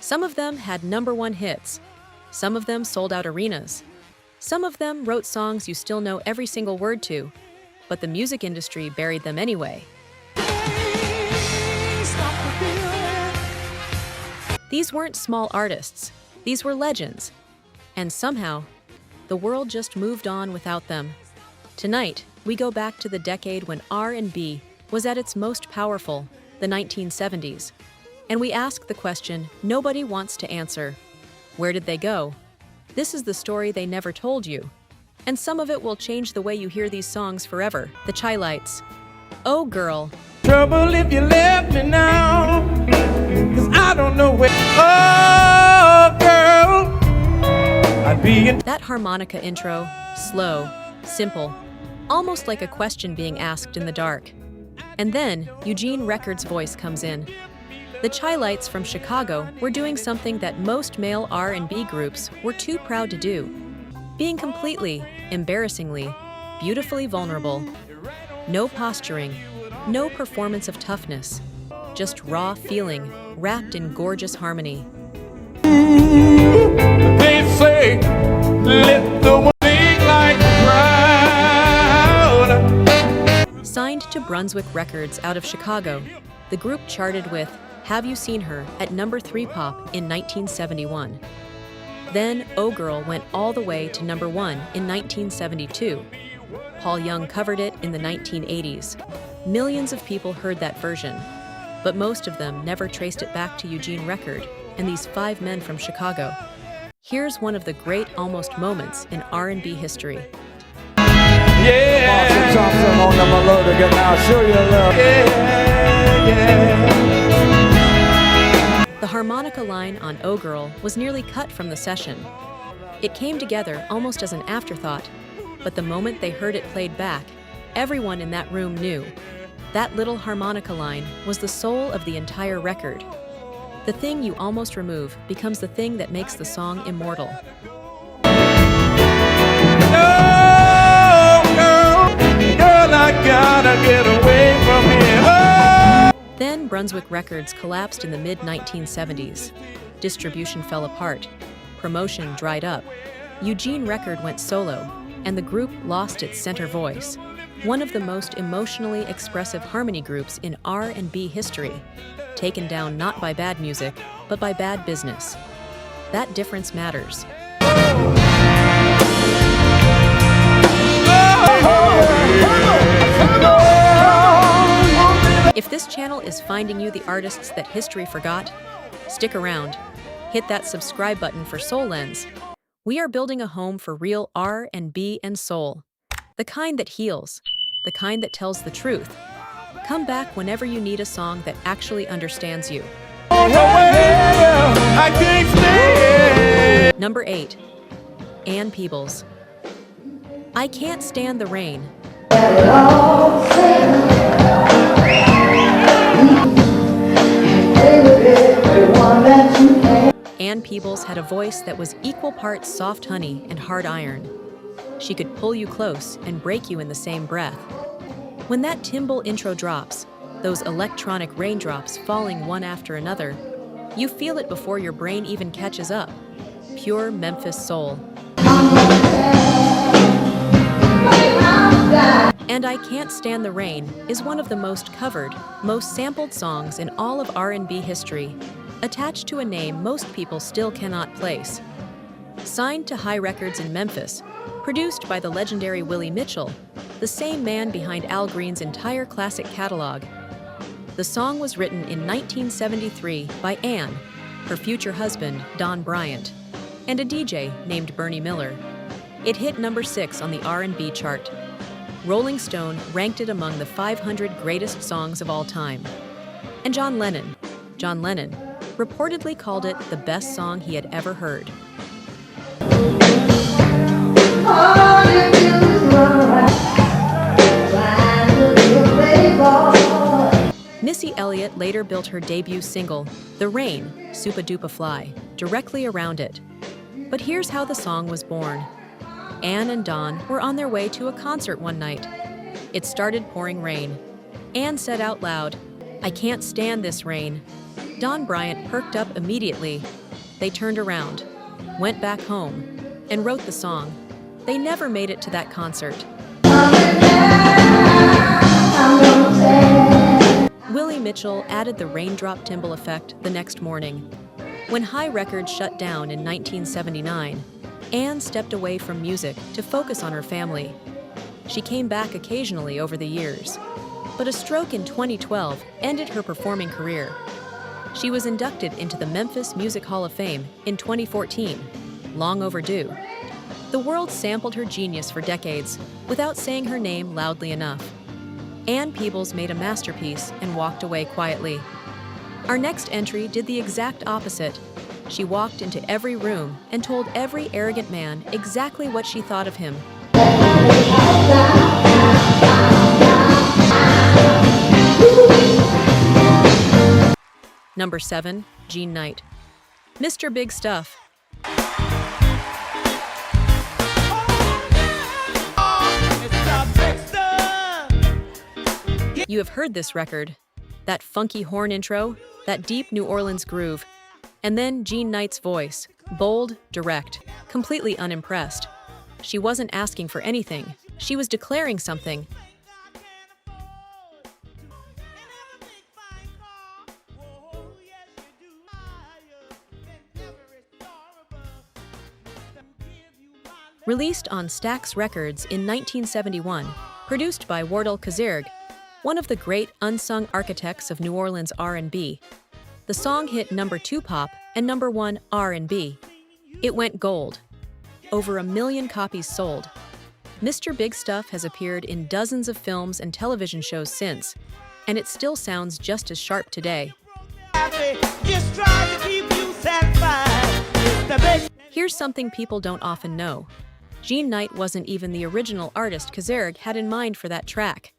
Some of them had #1 hits. Some of them sold out arenas. Some of them wrote songs you still know every single word to, but the music industry buried them anyway. These weren't small artists. These were legends. And somehow, the world just moved on without them. Tonight, we go back to the decade when R&B was at its most powerful, the 1970s. And we ask the question nobody wants to answer. Where did they go? This is the story they never told you. And some of it will change the way you hear these songs forever. The Chi-Lites. Oh Girl. Trouble if you left me now, 'cause I don't know where. Oh girl, I'd be in. That harmonica intro, slow, simple, almost like a question being asked in the dark. And then Eugene Record's voice comes in. The Chi-Lites from Chicago were doing something that most male R&B groups were too proud to do. Being completely, embarrassingly, beautifully vulnerable. No posturing, no performance of toughness. Just raw feeling, wrapped in gorgeous harmony. They say, let the one leak like crowd. Signed to Brunswick Records out of Chicago, the group charted with Have You Seen Her at #3 pop in 1971. Then Oh Girl went all the way to #1 in 1972. Paul Young covered it in the 1980s. Millions of people heard that version, but most of them never traced it back to Eugene Record and these 5 men from Chicago. Here's one of the great almost moments in R&B history. Yeah, The harmonica line on Oh Girl was nearly cut from the session. It came together almost as an afterthought, but the moment they heard it played back, everyone in that room knew. That little harmonica line was the soul of the entire record. The thing you almost remove becomes the thing that makes the song immortal. oh girl, I gotta get away from here. Oh. Then Brunswick Records collapsed in the mid-1970s. Distribution fell apart. Promotion dried up. Eugene Record went solo, and the group lost its center voice. One of the most emotionally expressive harmony groups in R&B history, taken down not by bad music, but by bad business. That difference matters. If this channel is finding you the artists that history forgot, stick around. Hit that subscribe button for Soul Lens. We are building a home for real R&B and soul. The kind that heals. The kind that tells the truth. Come back whenever you need a song that actually understands you. I can't stay. #8. Ann Peebles. I Can't Stand the Rain. Ann Peebles had a voice that was equal parts soft honey and hard iron. She could pull you close and break you in the same breath. When that timbal intro drops, those electronic raindrops falling one after another, you feel it before your brain even catches up. Pure Memphis soul. And I Can't Stand the Rain is one of the most covered, most sampled songs in all of R&B history, attached to a name most people still cannot place. Signed to High Records in Memphis, produced by the legendary Willie Mitchell, the same man behind Al Green's entire classic catalog. The song was written in 1973 by Ann, her future husband, Don Bryant, and a DJ named Bernie Miller. It hit #6 on the R&B chart. Rolling Stone ranked it among the 500 greatest songs of all time. And John Lennon, reportedly called it the best song he had ever heard. Missy Elliott later built her debut single, The Rain, Supa Dupa Fly, directly around it. But here's how the song was born. Ann and Don were on their way to a concert one night. It started pouring rain. Ann said out loud, "I can't stand this rain." Don Bryant perked up immediately. They turned around, went back home, and wrote the song. They never made it to that concert. Willie Mitchell added the raindrop timbre effect the next morning. When High Records shut down in 1979, Ann stepped away from music to focus on her family. She came back occasionally over the years, but a stroke in 2012 ended her performing career. She was inducted into the Memphis Music Hall of Fame in 2014, long overdue. The world sampled her genius for decades without saying her name loudly enough. Ann Peebles made a masterpiece and walked away quietly. Our next entry did the exact opposite. She walked into every room and told every arrogant man exactly what she thought of him. Number 7, Jean Knight. Mr. Big Stuff. You have heard this record. That funky horn intro, that deep New Orleans groove, and then Jean Knight's voice, bold, direct, completely unimpressed. She wasn't asking for anything. She was declaring something. Released on Stax Records in 1971, produced by Wardell Kazirg, one of the great unsung architects of New Orleans R&B. The song hit number 2 pop and number 1 R&B. It went gold. Over 1 million copies sold. Mr. Big Stuff has appeared in dozens of films and television shows since, and it still sounds just as sharp today. Here's something people don't often know. Jean Knight wasn't even the original artist Kazirg had in mind for that track.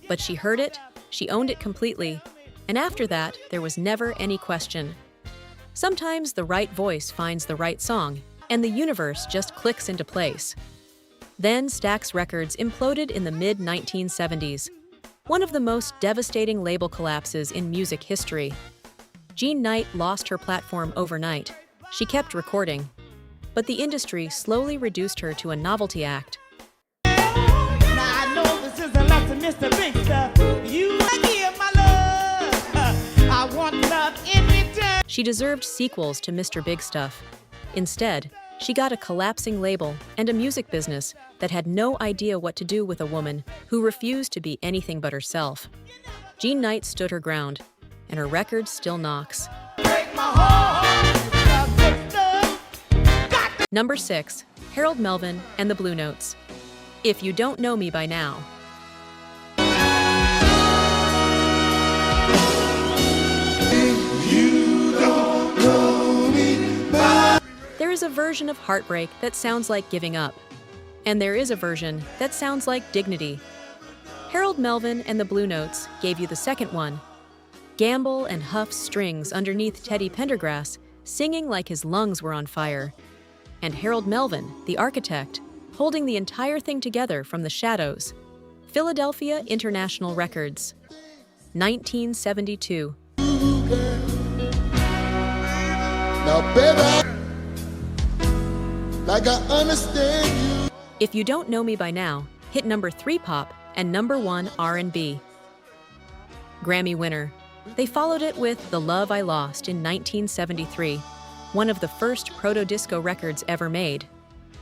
But she heard it, she owned it completely, and after that, there was never any question. Sometimes the right voice finds the right song, and the universe just clicks into place. Then Stax Records imploded in the mid-1970s, one of the most devastating label collapses in music history. Jean Knight lost her platform overnight. She kept recording, but the industry slowly reduced her to a novelty act. Mr. Big Stuff, you give my love. I want love in return. She deserved sequels to Mr. Big Stuff. Instead, she got a collapsing label and a music business that had no idea what to do with a woman who refused to be anything but herself. Jean Knight stood her ground, and her record still knocks. Number 6, Harold Melvin and the Blue Notes. If You Don't Know Me By Now. There is a version of heartbreak that sounds like giving up, and there is a version that sounds like dignity. Harold Melvin and the Blue Notes gave you the second one. Gamble and Huff strings underneath Teddy Pendergrass, singing like his lungs were on fire. And Harold Melvin, the architect, holding the entire thing together from the shadows. Philadelphia International Records, 1972. Now, baby, like I understand you. If You Don't Know Me By Now hit number 3 pop and number 1 R&B. Grammy winner. They followed it with The Love I Lost in 1973, one of the first proto-disco records ever made,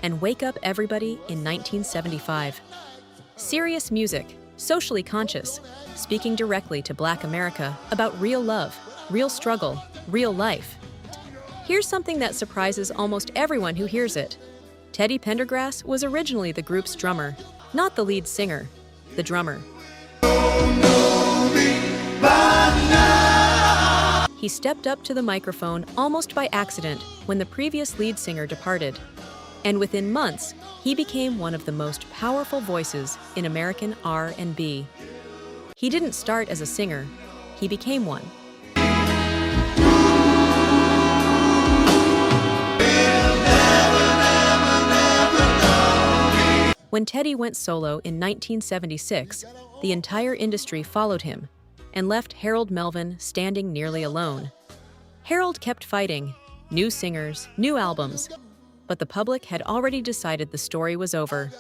and Wake Up Everybody in 1975. Serious music, socially conscious, speaking directly to Black America about real love, real struggle, real life. Here's something that surprises almost everyone who hears it. Teddy Pendergrass was originally the group's drummer, not the lead singer, the drummer. He stepped up to the microphone almost by accident when the previous lead singer departed. And within months, he became one of the most powerful voices in American R&B. He didn't start as a singer, he became one. When Teddy went solo in 1976, the entire industry followed him and left Harold Melvin standing nearly alone. Harold kept fighting. New singers, new albums. But the public had already decided the story was over.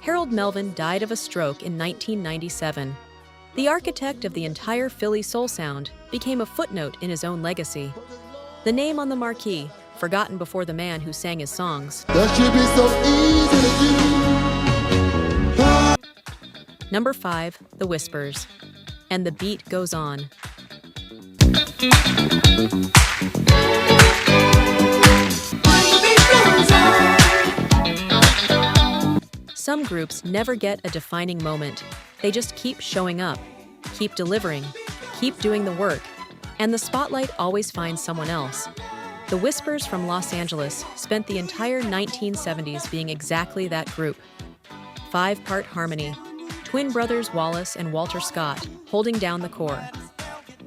Harold Melvin died of a stroke in 1997. The architect of the entire Philly soul sound became a footnote in his own legacy. The name on the marquee, forgotten before the man who sang his songs. That should be so easy to do. Number 5, The Whispers. And the beat goes on. Some groups never get a defining moment. They just keep showing up, keep delivering, keep doing the work, and the spotlight always finds someone else. The Whispers from Los Angeles spent the entire 1970s being exactly that group. 5-part harmony, twin brothers Wallace and Walter Scott holding down the core.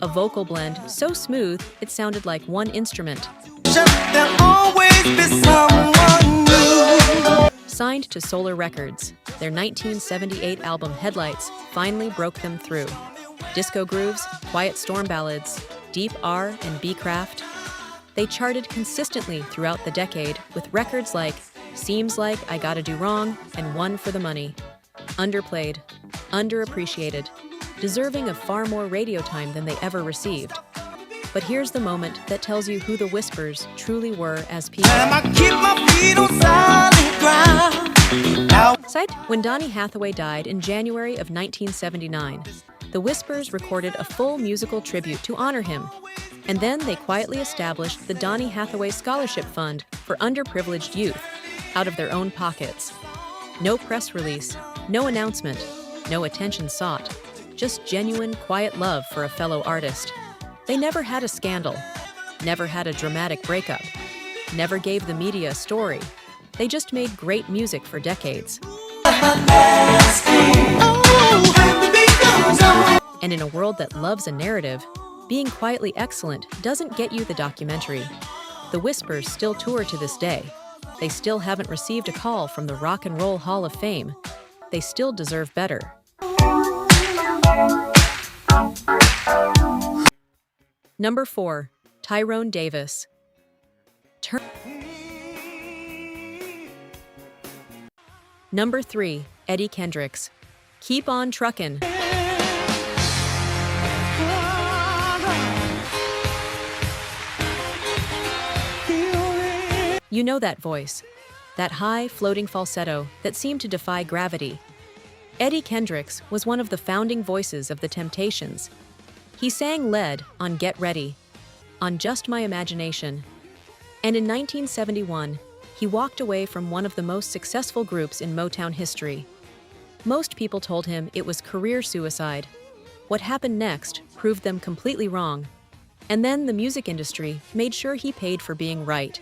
A vocal blend so smooth it sounded like one instrument. There'll always be someone new. Signed to Solar Records, their 1978 album Headlights finally broke them through. Disco grooves, quiet storm ballads, deep R&B craft. They charted consistently throughout the decade with records like Seems Like I Gotta Do Wrong and One for the Money. Underplayed, underappreciated, deserving of far more radio time than they ever received. But here's the moment that tells you who the Whispers truly were as people. I keep my feet on solid ground. Cite when Donny Hathaway died in January of 1979. The Whispers recorded a full musical tribute to honor him. And then they quietly established the Donny Hathaway Scholarship Fund for underprivileged youth, out of their own pockets. No press release, no announcement, no attention sought, just genuine, quiet love for a fellow artist. They never had a scandal, never had a dramatic breakup, never gave the media a story. They just made great music for decades. And in a world that loves a narrative, being quietly excellent doesn't get you the documentary. The Whispers still tour to this day. They still haven't received a call from the Rock and Roll Hall of Fame. They still deserve better. Number 4, Tyrone Davis. Number 3, Eddie Kendricks. Keep on truckin'. You know that voice, that high, floating falsetto that seemed to defy gravity. Eddie Kendricks was one of the founding voices of the Temptations. He sang lead on Get Ready, on Just My Imagination. And in 1971, he walked away from one of the most successful groups in Motown history. Most people told him it was career suicide. What happened next proved them completely wrong. And then the music industry made sure he paid for being right.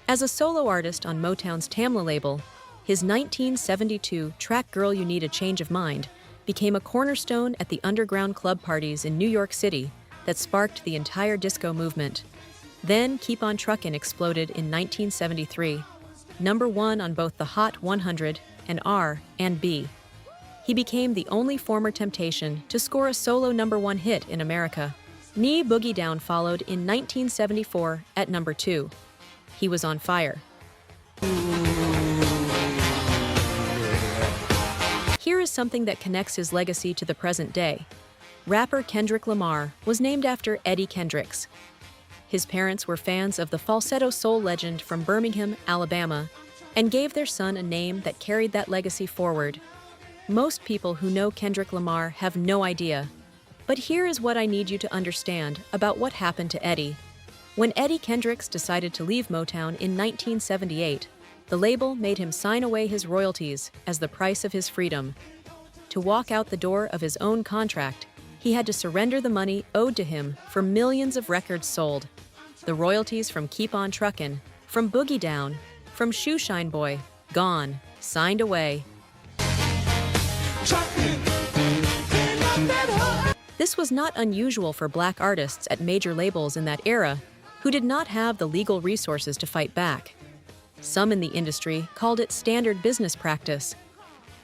As a solo artist on Motown's Tamla label, his 1972 track Girl You Need a Change of Mind became a cornerstone at the underground club parties in New York City that sparked the entire disco movement. Then Keep on Truckin' exploded in 1973, number 1 on both the Hot 100 and R&B. He became the only former Temptation to score a solo number 1 hit in America. Knee Boogie Down followed in 1974 at number 2. He was on fire. Here is something that connects his legacy to the present day. Rapper Kendrick Lamar was named after Eddie Kendricks. His parents were fans of the falsetto soul legend from Birmingham, Alabama, and gave their son a name that carried that legacy forward. Most people who know Kendrick Lamar have no idea. But here is what I need you to understand about what happened to Eddie. When Eddie Kendricks decided to leave Motown in 1978, the label made him sign away his royalties as the price of his freedom. To walk out the door of his own contract, he had to surrender the money owed to him for millions of records sold. The royalties from Keep on Truckin', from Boogie Down, from Shoeshine Boy, gone, signed away. This was not unusual for black artists at major labels in that era who did not have the legal resources to fight back. Some in the industry called it standard business practice.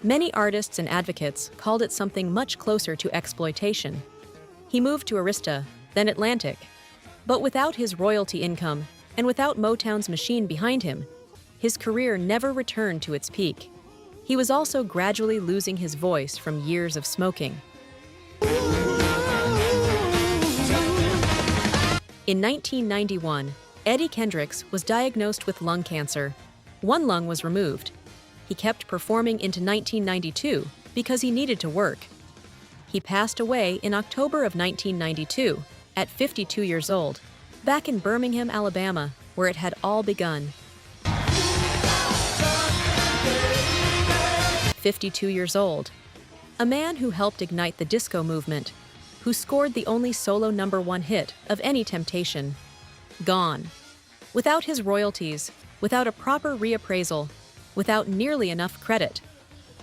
Many artists and advocates called it something much closer to exploitation. He moved to Arista, then Atlantic. But without his royalty income, and without Motown's machine behind him, his career never returned to its peak. He was also gradually losing his voice from years of smoking. In 1991, Eddie Kendricks was diagnosed with lung cancer. One lung was removed. He kept performing into 1992 because he needed to work. He passed away in October of 1992 at 52 years old, back in Birmingham, Alabama, where it had all begun. 52 years old. A man who helped ignite the disco movement, who scored the only solo #1 hit of any Temptation. Gone. Without his royalties, without a proper reappraisal, without nearly enough credit.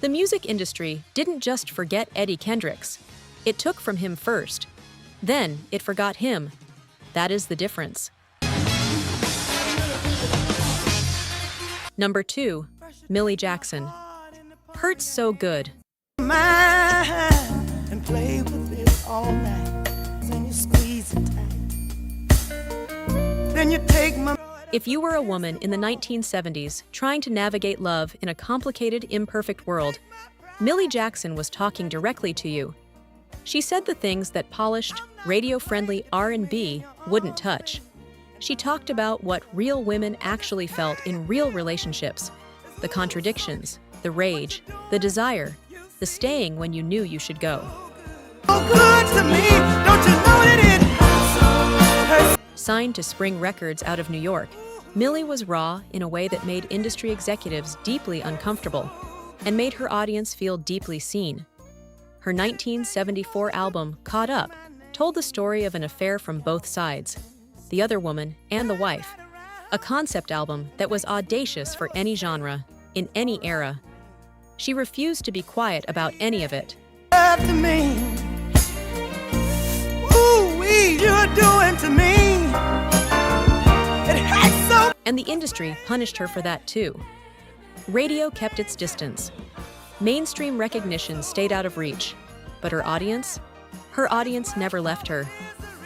The music industry didn't just forget Eddie Kendricks. It took from him first. Then it forgot him. That is the difference. Number 2, Millie Jackson. Hurts So Good. And play with it all night. Then you squeeze it tight. Then you take my. If you were a woman in the 1970s trying to navigate love in a complicated, imperfect world, Millie Jackson was talking directly to you. She said the things that polished, radio-friendly R&B wouldn't touch. She talked about what real women actually felt in real relationships, the contradictions, the rage, the desire, the staying when you knew you should go. So good to me, don't you know that it hurts? Signed to Spring Records out of New York, Millie was raw in a way that made industry executives deeply uncomfortable and made her audience feel deeply seen. Her 1974 album, Caught Up, told the story of an affair from both sides, the other woman and the wife. A concept album that was audacious for any genre, in any era. She refused to be quiet about any of it. To me. Ooh-wee, you're doing to me. It hurts so. And the industry punished her for that too. Radio kept its distance. Mainstream recognition stayed out of reach. But her audience never left her.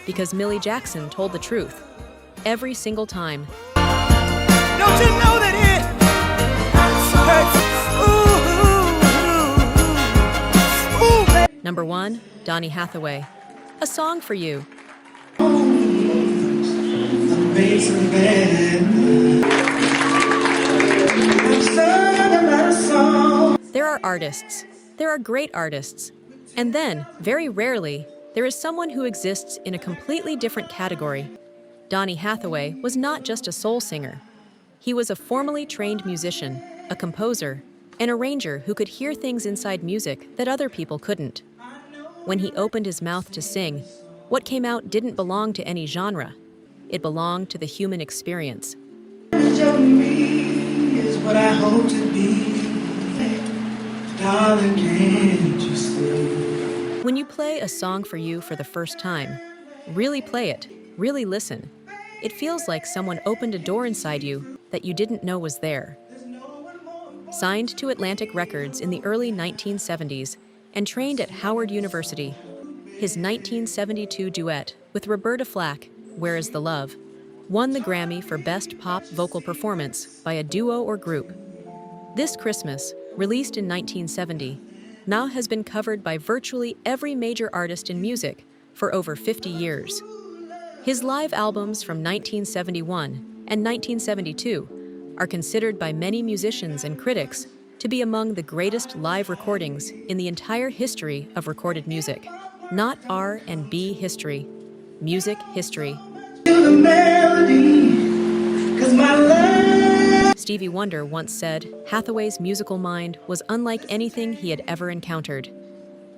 Because Millie Jackson told the truth. Every single time. Don't you know that it hurts? Number 1, Donny Hathaway. A Song for You. There are artists. There are great artists. And then, very rarely, there is someone who exists in a completely different category. Donny Hathaway was not just a soul singer. He was a formally trained musician, a composer, an arranger who could hear things inside music that other people couldn't. When he opened his mouth to sing, what came out didn't belong to any genre. It belonged to the human experience. Me is what I hope to be. Darling, can't you stay? When you play A Song for You for the first time, really play it, really listen. It feels like someone opened a door inside you that you didn't know was there. Signed to Atlantic Records in the early 1970s and trained at Howard University, his 1972 duet with Roberta Flack, Where Is the Love, won the Grammy for Best Pop Vocal Performance by a duo or group. This Christmas, released in 1970, now has been covered by virtually every major artist in music for over 50 years. His live albums from 1971 and 1972 are considered by many musicians and critics to be among the greatest live recordings in the entire history of recorded music. Not R&B history, music history. The melody, 'cause my love. Stevie Wonder once said Hathaway's musical mind was unlike anything he had ever encountered.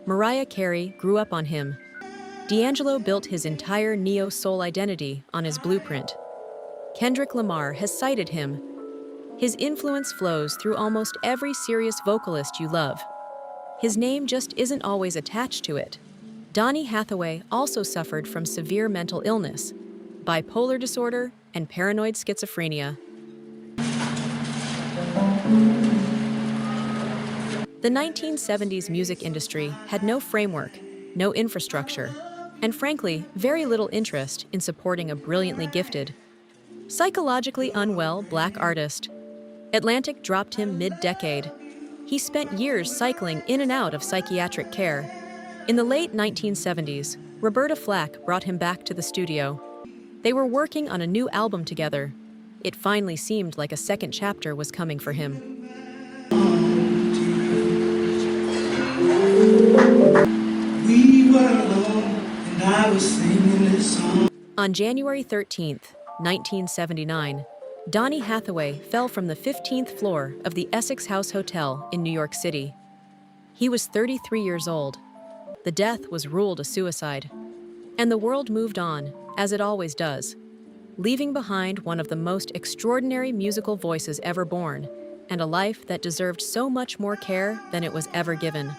Mariah Carey grew up on him. D'Angelo built his entire neo-soul identity on his blueprint. Kendrick Lamar has cited him. His influence flows through almost every serious vocalist you love. His name just isn't always attached to it. Donny Hathaway also suffered from severe mental illness, bipolar disorder, and paranoid schizophrenia. The 1970s music industry had no framework, no infrastructure. and frankly, very little interest in supporting a brilliantly gifted, psychologically unwell black artist. Atlantic dropped him mid-decade. He spent years cycling in and out of psychiatric care. In the late 1970s, Roberta Flack brought him back to the studio. They were working on a new album together. It finally seemed like a second chapter was coming for him. We were alone, and I was singing this song. On January 13th, 1979, Donny Hathaway fell from the 15th floor of the Essex House Hotel in New York City. He was 33 years old. The death was ruled a suicide. And the world moved on, as it always does, leaving behind one of the most extraordinary musical voices ever born, and a life that deserved so much more care than it was ever given.